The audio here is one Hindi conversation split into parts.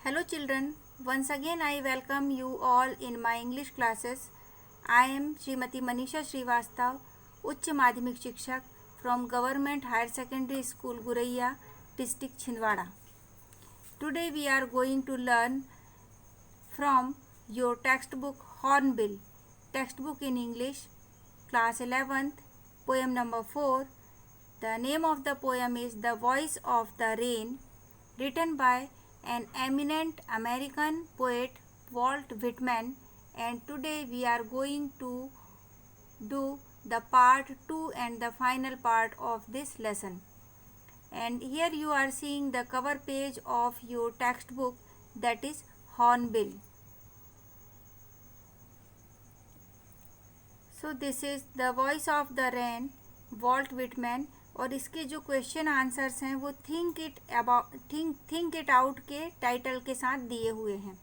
Hello children, once again I welcome you all in my English classes. I am Srimati Manisha Srivastav, उच्च माध्यमिक शिक्षक from Government Higher Secondary School Guraiya, District Chhindwara. Today we are going to learn from your textbook Hornbill, textbook in English, class 11th, poem number 4. The name of the poem is The Voice of the Rain, written by an eminent American poet Walt Whitman, and today we are going to do the part 2 and the final part of this lesson. And here you are seeing the cover page of your textbook, that is Hornbill. So this is The Voice of the Rain, Walt Whitman. और इसके जो क्वेश्चन आंसर्स हैं वो थिंक इट आउट के टाइटल के साथ दिए हुए हैं.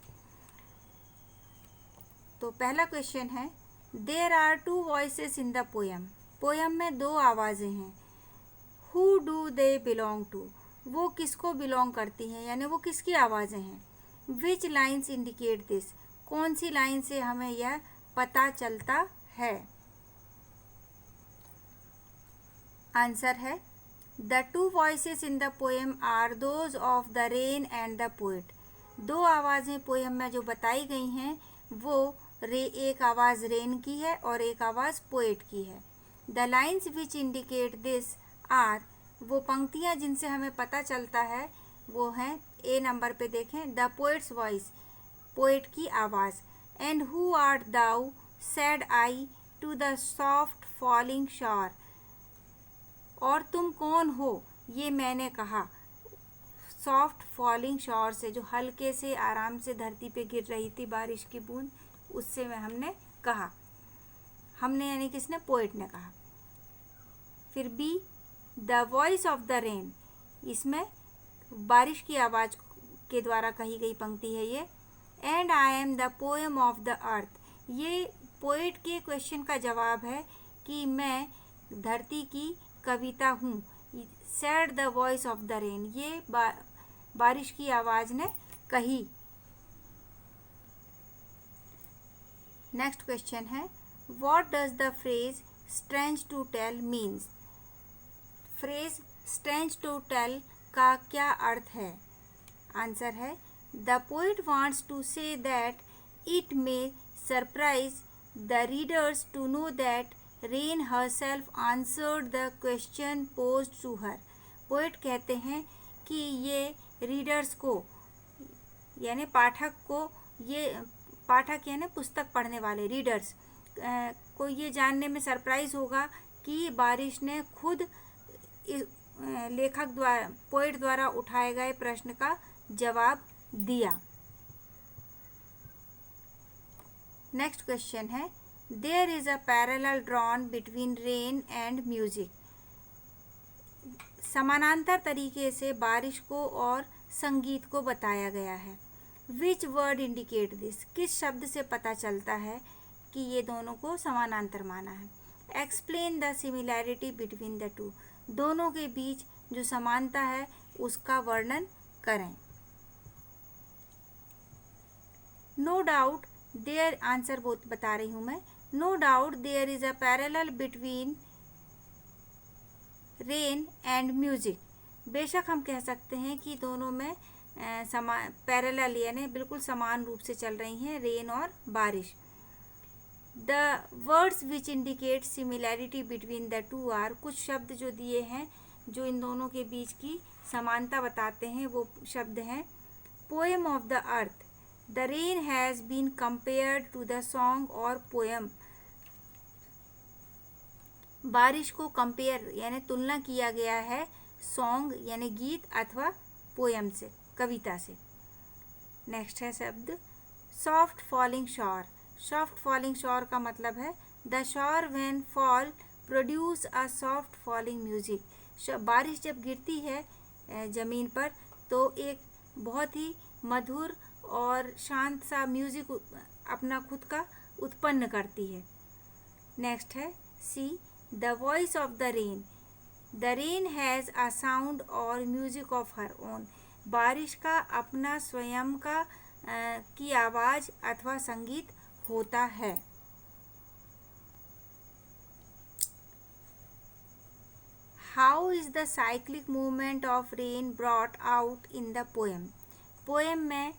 तो पहला क्वेश्चन है, there are 2 voices in the poem. Poem में 2 आवाज़ें हैं. Who do they belong to, वो किसको बिलोंग करती हैं, यानी वो किसकी आवाज़ें हैं. विच लाइन्स इंडिकेट दिस, कौन सी लाइन से हमें यह पता चलता है. आंसर है, the 2 voices in the poem are those of the rain and the poet. 2 आवाज़ें पोएम में जो बताई गई हैं वो एक आवाज़ रेन की है और एक आवाज़ पोएट की है. The lines which indicate this are, वो पंक्तियाँ जिनसे हमें पता चलता है वो हैं, ए नंबर पे देखें, द पोएट्स वॉइस, पोएट की आवाज़. And who are thou said I to the soft falling shower, और तुम कौन हो, ये मैंने कहा. सॉफ्ट फॉलिंग शॉर से, जो हल्के से आराम से धरती पे गिर रही थी बारिश की बूंद, उससे हमने कहा. हमने यानी किसने, पोएट ने कहा. फिर B, the voice of the rain, इसमें बारिश की आवाज़ के द्वारा कही गई पंक्ति है ये. And I am the poem of the अर्थ, ये पोएट के क्वेश्चन का जवाब है कि मैं धरती की कविता हूँ. Said the voice of the rain, ये बारिश की आवाज़ ने कही. नेक्स्ट क्वेश्चन है, what does the phrase strange to tell means. Phrase strange to tell का क्या अर्थ है. आंसर है, the poet wants to say that it may surprise the readers to know that rain herself answered the question posed to her. Poet कहते हैं कि ये रीडर्स को, यानी पाठक को, ये पाठक यानी पुस्तक पढ़ने वाले रीडर्स को ये जानने में सरप्राइज होगा कि बारिश ने खुद लेखक द्वारा, पोएट द्वारा उठाए गए प्रश्न का जवाब दिया. नेक्स्ट क्वेश्चन है, There is a parallel drawn between rain and music. समानांतर तरीके से बारिश को और संगीत को बताया गया है. Which word indicate this, किस शब्द से पता चलता है कि ये दोनों को समानांतर माना है. Explain the similarity between the two, दोनों के बीच जो समानता है उसका वर्णन करें. No doubt there, आंसर बता रही हूँ मैं. No doubt there is a parallel between rain and music. बेशक हम कह सकते हैं कि दोनों में पैरेलल यानी बिल्कुल समान रूप से चल रही हैं, रेन और बारिश. The words which indicate similarity between the two are, कुछ शब्द जो दिए हैं जो इन दोनों के बीच की समानता बताते हैं वो शब्द हैं, poem of the earth. The rain has been compared to the song or poem. बारिश को कंपेयर यानी तुलना किया गया है सॉन्ग यानी गीत अथवा पोएम से, कविता से. नेक्स्ट है शब्द soft falling sure. Soft falling sure का मतलब है the sure when fall produce a soft falling music. बारिश जब गिरती है ज़मीन पर तो एक बहुत ही मधुर और शांत सा म्यूजिक अपना खुद का उत्पन्न करती है. नेक्स्ट है C, the voice of the rain. The rain has a sound और म्यूजिक ऑफ हर ओन. बारिश का अपना स्वयं का की आवाज़ अथवा संगीत होता है। How is the cyclic movement of rain brought out in the poem? Poem में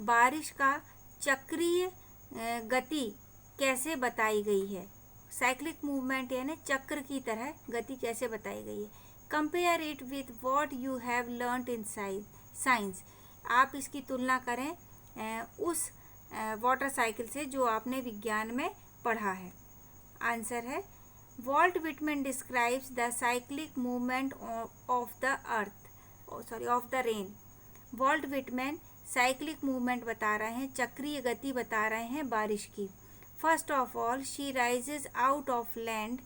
बारिश का चक्रीय गति कैसे बताई गई है? साइक्लिक मूवमेंट यानी चक्र की तरह गति कैसे बताई गई है? Compare it with what you have learned in science. आप इसकी तुलना करें उस वाटर साइकिल से जो आपने विज्ञान में पढ़ा है। आंसर है Walt Whitman describes the cyclic movement of the of the rain. Walt Whitman cyclic movement बता रहे हैं, चक्रीय गति बता रहे हैं बारिश की। First of all she rises out of land.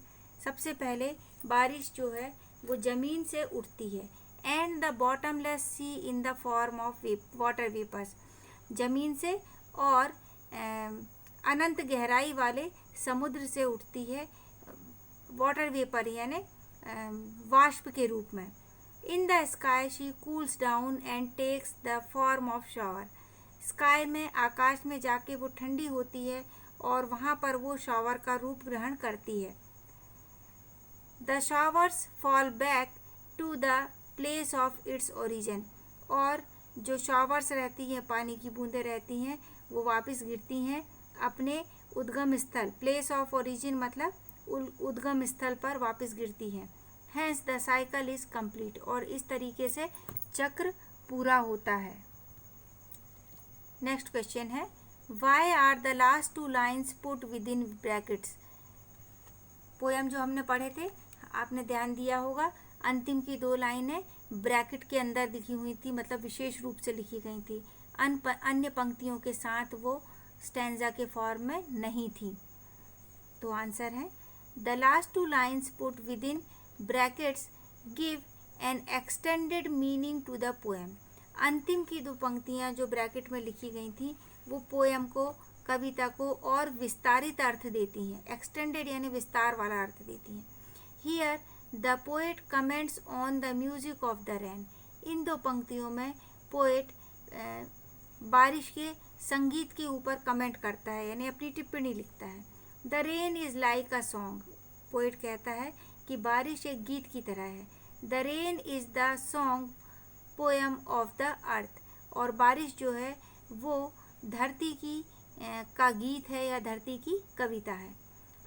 सबसे पहले बारिश जो है वो ज़मीन से उठती है। And the bottomless sea in the form of water vapours. ज़मीन से और अनंत गहराई वाले समुद्र से उठती है वाटर वेपर यानी वाष्प के रूप में। In the sky she cools down and takes the form of shower. Sky में, आकाश में जाके वो ठंडी होती है और वहाँ पर वो शावर का रूप ग्रहण करती है। The showers fall back to the place of its origin. और जो शावर्स रहती हैं, पानी की बूंदें रहती हैं, वो वापस गिरती हैं अपने उद्गम स्थल, प्लेस ऑफ ओरिजिन मतलब उद्गम स्थल पर वापस गिरती हैं। Hence the cycle is complete. और इस तरीके से चक्र पूरा होता है। नेक्स्ट क्वेश्चन है why are the last two lines put within brackets? Poem जो हमने पढ़े थे, आपने ध्यान दिया होगा, अंतिम की 2 लाइनें ब्रैकेट के अंदर लिखी हुई थी, मतलब विशेष रूप से लिखी गई थी। अन्य पंक्तियों के साथ वो स्टैंजा के फॉर्म में नहीं थी। तो आंसर है the last 2 lines put within brackets give an extended meaning to the poem. अंतिम की 2 पंक्तियाँ जो ब्रैकेट में लिखी गई थी वो पोएम को, कविता को और विस्तारित अर्थ देती हैं। एक्सटेंडेड यानी विस्तार वाला अर्थ देती हैं। Here the poet comments on the music of the rain. इन 2 पंक्तियों में पोएट बारिश के संगीत के ऊपर कमेंट करता है, यानी अपनी टिप्पणी लिखता है। The rain is like a song. Poet कहता है कि बारिश एक गीत की तरह है। The rain is the song poem of the अर्थ। और बारिश जो है वो धरती की का गीत है या धरती की कविता है।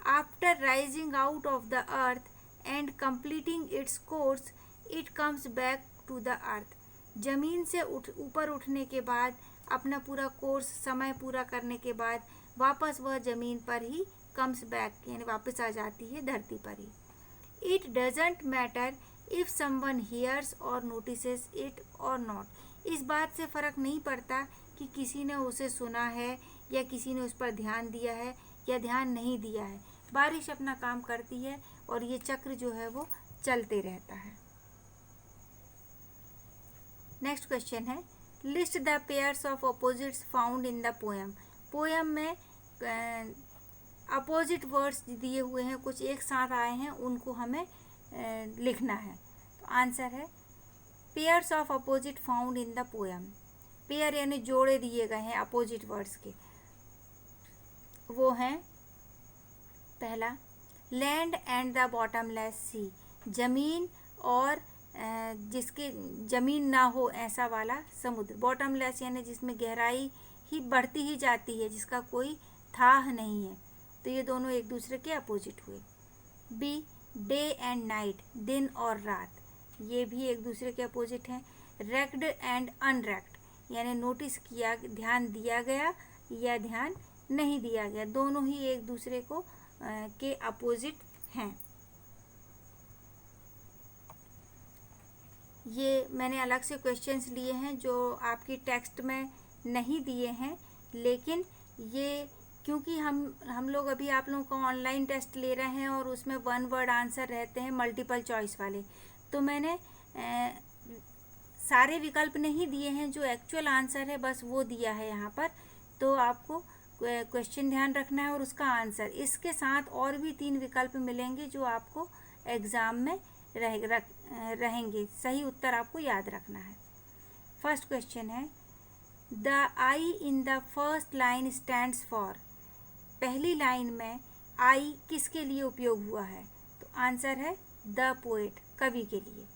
After rising out of the earth and completing its course it comes back to the earth. जमीन से ऊपर उठने के बाद, अपना पूरा कोर्स, समय पूरा करने के बाद वापस वह जमीन पर ही कम्स बैक यानी वापस आ जाती है धरती पर ही। It doesn't matter if someone hears और नोटिसेस इट और नॉट। इस बात से फ़र्क नहीं पड़ता कि किसी ने उसे सुना है या किसी ने उस पर ध्यान दिया है या ध्यान नहीं दिया है। बारिश अपना काम करती है और ये चक्र जो है वो चलते रहता है। नेक्स्ट क्वेश्चन है list the pairs of opposites found in the poem. Poem में अपोजिट वर्ड्स दिए हुए हैं, कुछ एक साथ आए हैं, उनको हमें लिखना है। तो आंसर है pairs of opposite found in the poem. Pair यानी जोड़े दिए गए हैं अपोजिट वर्ड्स के। वो हैं पहला लैंड एंड द बॉटमलेस सी। ज़मीन और जिसके ज़मीन ना हो ऐसा वाला समुद्र। बॉटमलेस यानी जिसमें गहराई ही बढ़ती ही जाती है, जिसका कोई थाह नहीं है। तो ये दोनों एक दूसरे के अपोजिट हुए। बी डे एंड नाइट, दिन और रात, ये भी एक दूसरे के अपोजिट हैं। रेक्ड एंड अनरेक्ड यानी नोटिस किया, ध्यान दिया गया या ध्यान नहीं दिया गया, दोनों ही एक दूसरे को के अपोजिट हैं। ये मैंने अलग से क्वेश्चंस लिए हैं जो आपकी टेक्स्ट में नहीं दिए हैं, लेकिन ये क्योंकि हम लोग अभी आप लोगों का ऑनलाइन टेस्ट ले रहे हैं और उसमें 1 वर्ड आंसर रहते हैं मल्टीपल चॉइस वाले, तो मैंने सारे विकल्प नहीं दिए हैं, जो एक्चुअल आंसर है बस वो दिया है यहाँ पर। तो आपको क्वेश्चन ध्यान रखना है और उसका आंसर, इसके साथ और भी 3 विकल्प मिलेंगे जो आपको एग्ज़ाम में रहेंगे। सही उत्तर आपको याद रखना है। फर्स्ट क्वेश्चन है the I in the first line stands for. पहली लाइन में आई किसके लिए उपयोग हुआ है? तो आंसर है द पोएट, कवि के लिए।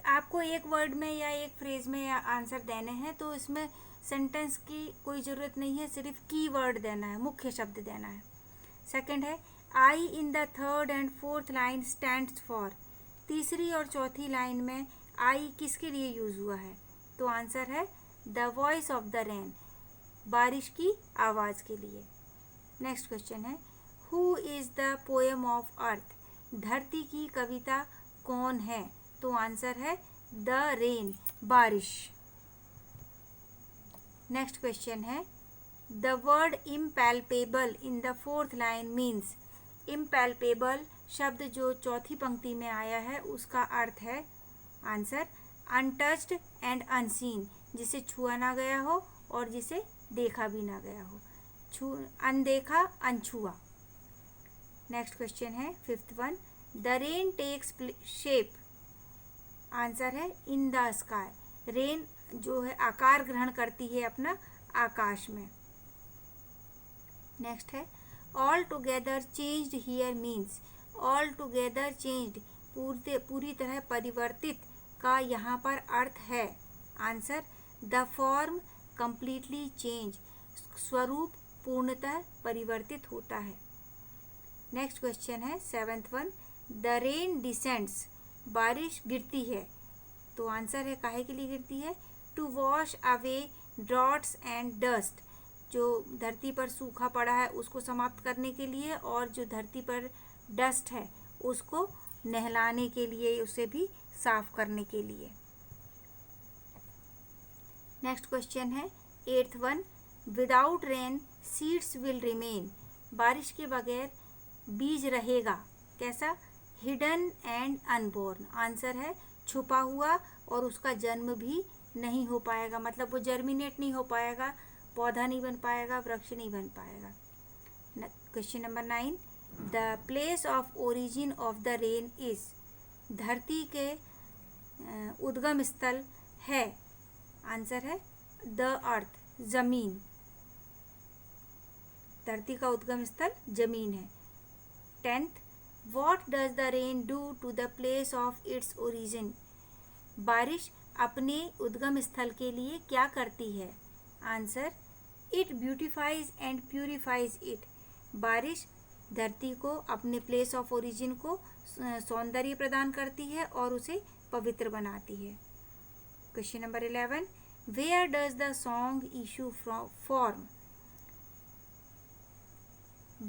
आपको एक वर्ड में या एक फ्रेज में या आंसर देने हैं तो इसमें सेंटेंस की कोई ज़रूरत नहीं है, सिर्फ की वर्ड देना है, मुख्य शब्द देना है। सेकंड है I in the third and fourth line stands for. तीसरी और चौथी लाइन में आई किसके लिए यूज़ हुआ है? तो आंसर है the voice of the rain, बारिश की आवाज़ के लिए। नेक्स्ट क्वेश्चन है who is the poem of earth. धरती की कविता कौन है? तो आंसर है द रेन, बारिश। नेक्स्ट क्वेश्चन है the word impalpable in the fourth line means. Impalpable शब्द जो चौथी पंक्ति में आया है उसका अर्थ है आंसर अनटच्ड एंड अनसीन, जिसे छुआ ना गया हो और जिसे देखा भी ना गया हो, अनदेखा, अनछुआ। नेक्स्ट क्वेश्चन है fifth one the rain takes shape. Answer है इन द स्काई। रेन जो है आकार ग्रहण करती है अपना आकाश में। नेक्स्ट है all together changed here means. All together changed पूरी तरह परिवर्तित का यहाँ पर अर्थ है answer the form completely change, स्वरूप पूर्णतः परिवर्तित होता है। नेक्स्ट क्वेश्चन है seventh one the rain descends. बारिश गिरती है तो आंसर है काहे के लिए गिरती है? To wash away droughts and dust. जो धरती पर सूखा पड़ा है उसको समाप्त करने के लिए और जो धरती पर डस्ट है उसको नहलाने के लिए, उसे भी साफ करने के लिए। नेक्स्ट क्वेश्चन है eighth one without rain seeds will remain. बारिश के बगैर बीज रहेगा कैसा? Hidden and unborn. आंसर है छुपा हुआ और उसका जन्म भी नहीं हो पाएगा, मतलब वो जर्मिनेट नहीं हो पाएगा, पौधा नहीं बन पाएगा, वृक्ष नहीं बन पाएगा। Question number 9 the place of origin of the rain is. धरती के उद्गम स्थल है आंसर है द अर्थ, जमीन। धरती का उद्गम स्थल जमीन है। 10th what does the rain do to the place of its origin. बारिश अपने उद्गम स्थल के लिए क्या करती है? Answer it beautifies and purifies it. बारिश धरती को अपने प्लेस ऑफ ओरिजिन को सौंदर्य प्रदान करती है और उसे पवित्र बनाती है। Question number 11 where does the song issue form.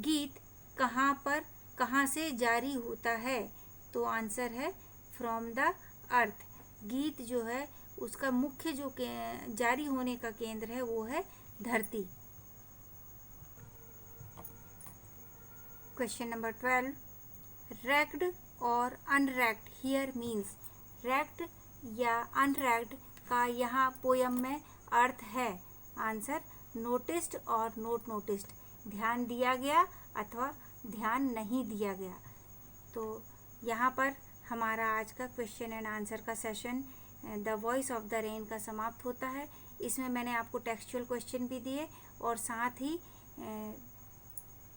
गीत कहाँ से जारी होता है? तो आंसर है फ्रॉम द अर्थ। गीत जो है उसका मुख्य जो जारी होने का केंद्र है वो है धरती। क्वेश्चन नंबर 12 रैक्ड और अनरैक्ड हियर मीन्स। रैक्ड या अनरैक्ड का यहाँ पोयम में अर्थ है आंसर नोटिस्ड और नोट नोटिस्ड, ध्यान दिया गया अथवा ध्यान नहीं दिया गया। तो यहाँ पर हमारा आज का क्वेश्चन एंड आंसर का session the voice of the rain का समाप्त होता है। इसमें मैंने आपको टेक्सचुअल क्वेश्चन भी दिए और साथ ही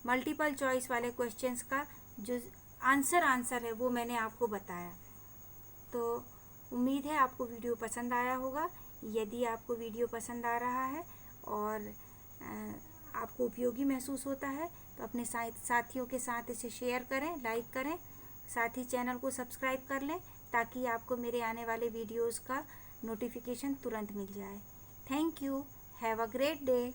मल्टीपल चॉइस वाले क्वेश्चंस का जो आंसर है वो मैंने आपको बताया। तो उम्मीद है आपको वीडियो पसंद आया होगा। यदि आपको वीडियो पसंद आ रहा है और आपको उपयोगी महसूस होता है तो अपने साथियों के साथ इसे शेयर करें, लाइक करें, साथ ही चैनल को सब्सक्राइब कर लें ताकि आपको मेरे आने वाले वीडियोस का नोटिफिकेशन तुरंत मिल जाए। Thank you, have a great day.